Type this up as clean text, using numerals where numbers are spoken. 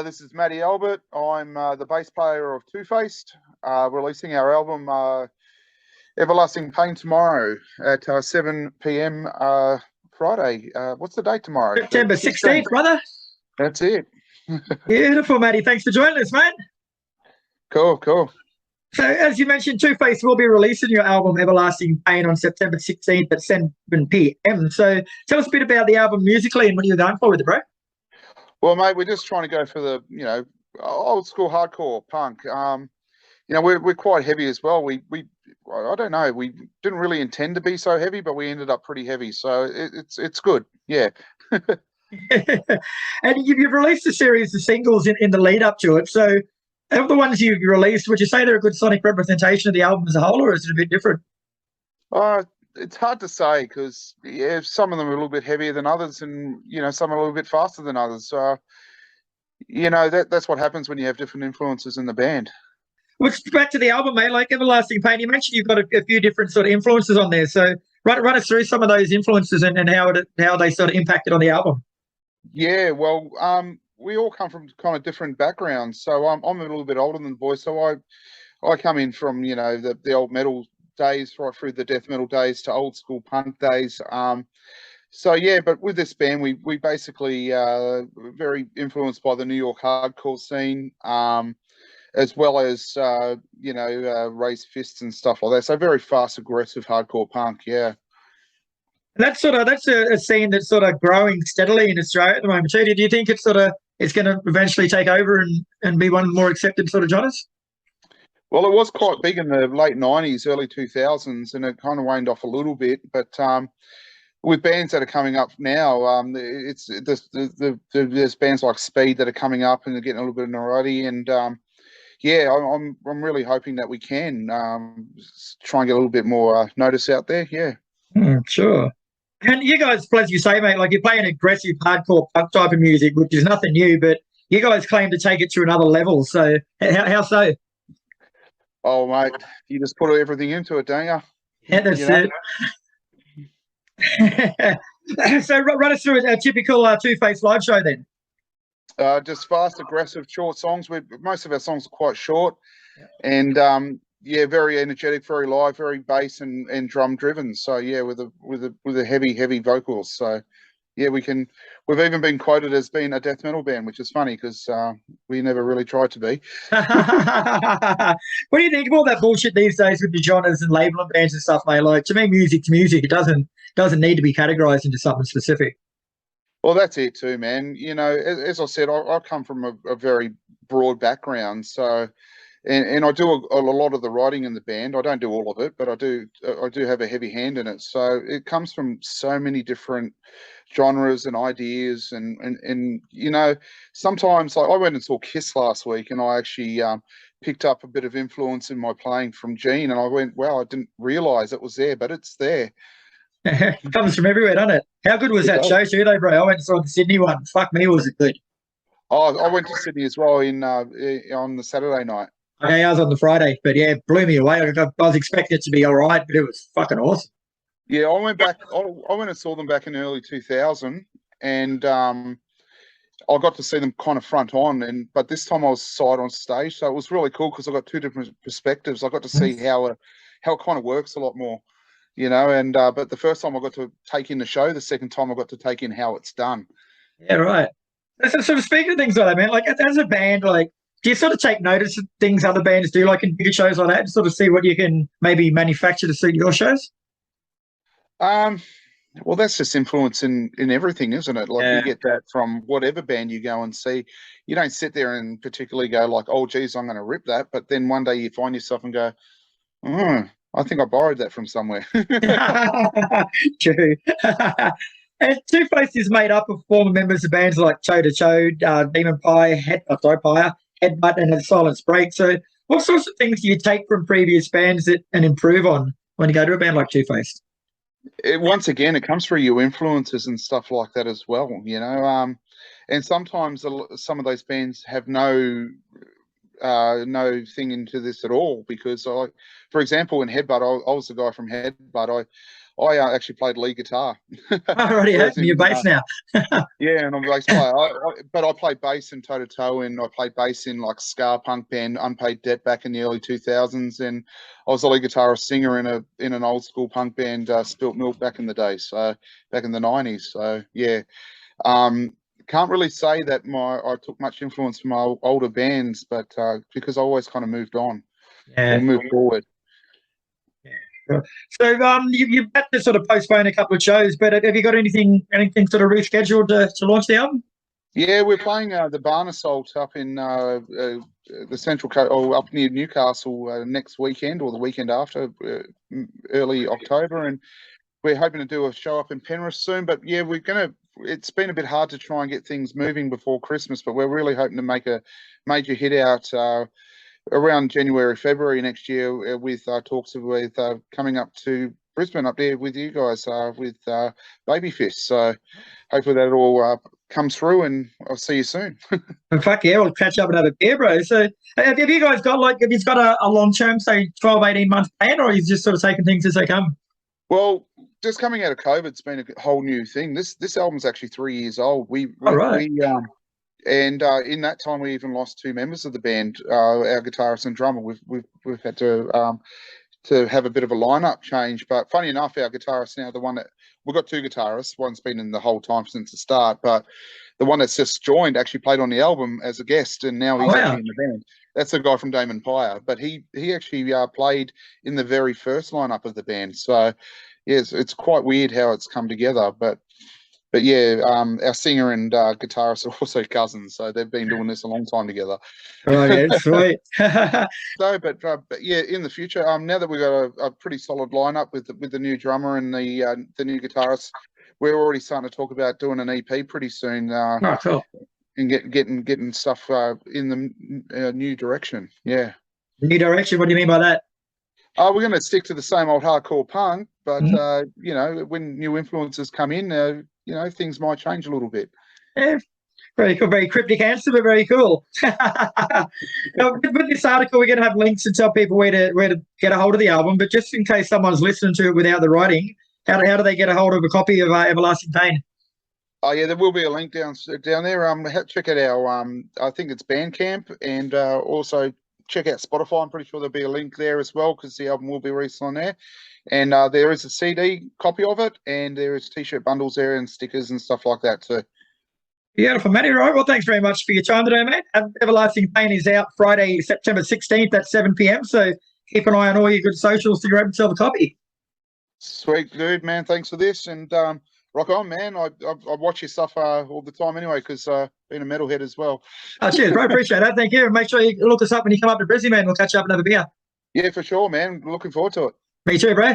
This is Matty Albert. I'm the bass player of Two Faced, releasing our album Everlasting Pain tomorrow at 7 p.m. Friday. What's the date tomorrow? September 16th, brother. That's it. Beautiful, Matty. Thanks for joining us, mate. Cool. So, as you mentioned, Two Face will be releasing your album Everlasting Pain on September 16th at 7 p.m. So, tell us a bit about the album musically and what you're going for with it, bro. Well, mate, we're just trying to go for the, old school hardcore punk. We're quite heavy as well. I don't know, we didn't really intend to be so heavy, but we ended up pretty heavy. So it's good. Yeah. And you've released a series of singles in the lead up to it. So, of the ones you've released, would you say they're a good sonic representation of the album as a whole, or is it a bit different? It's hard to say because some of them are a little bit heavier than others, and some are a little bit faster than others. So that's what happens when you have different influences in the band. Well, back to the album, mate. Like Everlasting Pain, you mentioned you've got a few different sort of influences on there. So run us through some of those influences and how they sort of impacted on the album. Yeah, well, we all come from kind of different backgrounds. So I'm a little bit older than the boys. So I come in from the old metal days right through the death metal days to old school punk days. But with this band, we basically very influenced by the New York hardcore scene, as well as raised fists and stuff like that. So very fast, aggressive hardcore punk. Yeah. That's a scene that's sort of growing steadily in Australia at the moment too. Do you think it's going to eventually take over and be one of the more accepted sort of genres? Well, it was quite big in the late 90s, early 2000s, and it kind of waned off a little bit. But with bands that are coming up now, there's bands like Speed that are coming up and they're getting a little bit of notoriety. And I'm really hoping that we can try and get a little bit more notice out there. Yeah. Sure. And you guys, as you say, mate, like you're playing aggressive hardcore punk type of music, which is nothing new, but you guys claim to take it to another level. So how so? Oh, mate, you just put everything into it, don't you? Yeah, that's it. So run us through a typical Two Face live show then. Just fast, aggressive, short songs. Most of our songs are quite short, and very energetic, very live, very bass and drum driven. So with a heavy vocals. So we've even been quoted as being a death metal band, which is funny because we never really tried to be. What do you think of all that bullshit these days with the genres and labeling bands and stuff, mate? Like, to me, music's music. It doesn't need to be categorized into something specific. Well, that's it too, man. As I said, I come from a very broad background, so and I do a lot of the writing in the band. I don't do all of it, but I do have a heavy hand in it. So it comes from so many different genres and ideas, and sometimes, like, I went and saw Kiss last week, and I actually picked up a bit of influence in my playing from Gene, and I went, wow, I didn't realize it was there, but it's there. It comes from everywhere, doesn't it? How good was that show too, though, bro? I went and saw the Sydney one. Fuck me, was it good? Oh, I went to Sydney as well on the Saturday night. Okay, I was on the Friday, but yeah, it blew me away. I was expecting it to be all right, but it was fucking awesome. Yeah, I went back. I went and saw them back in early 2000, and I got to see them kind of front on. But this time I was side on stage, so it was really cool because I got two different perspectives. I got to see how it kind of works a lot more, And but the first time I got to take in the show, the second time I got to take in how it's done. Yeah, right. So sort of speaking of things like that, man, like as a band, like, do you sort of take notice of things other bands do, like in bigger shows like that, and sort of see what you can maybe manufacture to suit your shows? Well, that's just influence in everything, isn't it? Like, you get that from whatever band you go and see. You don't sit there and particularly go like, oh, geez, I'm going to rip that. But then one day you find yourself and go, I think I borrowed that from somewhere. True. And Two Face is made up of former members of bands like Toe to Toe, Daemon Pyre, Headbutt, and Silence Break. So what sorts of things do you take from previous bands and improve on when you go to a band like Two Face? Once again, it comes through your influences and stuff like that as well, and sometimes some of those bands have no thing into this at all, because for example, in Headbutt, I was the guy from Headbutt. I actually played lead guitar. Already have your bass now. Yeah, and I'm a bass player. But I played bass in Toe to Toe, and I played bass in like ska punk band Unpaid Debt back in the early 2000s, and I was a lead guitarist singer in an old school punk band, Spilt Milk, back in the day. So back in the 90s. So yeah, can't really say that I took much influence from my older bands, but because I always kind of moved on or moved forward. Yeah. So you've had to sort of postpone a couple of shows, but have you got anything sort of rescheduled to launch the album? Yeah, we're playing the Barn Assault up in the Central Coast, or up near Newcastle next weekend or the weekend after, early October, and we're hoping to do a show up in Penrith soon. But yeah, it's been a bit hard to try and get things moving before Christmas, but we're really hoping to make a major hit out around January, February next year, with talks with coming up to Brisbane up there with you guys with Babyfish. So hopefully that all comes through, and I'll see you soon. Fuck yeah, we'll catch up and have a beer, bro. So have you guys got a long-term, say 12, 18 month plan, or are you just sort of taking things as they come? Well, just coming out of COVID, it's been a whole new thing. This album's actually 3 years old. And in that time, we even lost 2 members of the band, our guitarist and drummer. We've had to have a bit of a lineup change. But funny enough, our guitarist now, the one that we've got 2 guitarists. One's been in the whole time since the start, but the one that's just joined actually played on the album as a guest, and now he's actually in the band. That's the guy from Daemon Pyre, but he actually played in the very first lineup of the band. So yes, it's quite weird how it's come together, but yeah, our singer and guitarist are also cousins, so they've been doing this a long time together. Oh yeah, sweet. But yeah, in the future, now that we've got a pretty solid lineup with the new drummer and the new guitarist, we're already starting to talk about doing an EP pretty soon. Oh, cool. And getting stuff in the new direction. Yeah. New direction. What do you mean by that? We're going to stick to the same old hardcore punk, but when new influences come in, things might change a little bit. Yeah, very cool. Very cryptic answer, but very cool. Now, with this article, we're going to have links to tell people where to get a hold of the album. But just in case someone's listening to it without the writing, how do they get a hold of a copy of Everlasting Pain? Oh yeah, there will be a link down there. Check out our I think it's Bandcamp, and also check out Spotify. I'm pretty sure there'll be a link there as well, because the album will be released on there. And there is a CD copy of it, and there is t-shirt bundles there and stickers and stuff like that too. Beautiful, Matty. Right. Well, thanks very much for your time today, mate. Everlasting Pain is out Friday, September 16th at 7 p.m. So keep an eye on all your good socials to grab yourself a copy. Sweet, dude, man. Thanks for this, and rock on, man. I watch your stuff all the time anyway, because being a metalhead as well. Oh, cheers, bro. Appreciate that. Thank you. Make sure you look us up when you come up to Brisbane, man. We'll catch up and have a beer. Yeah, for sure, man. Looking forward to it. Me too, bro.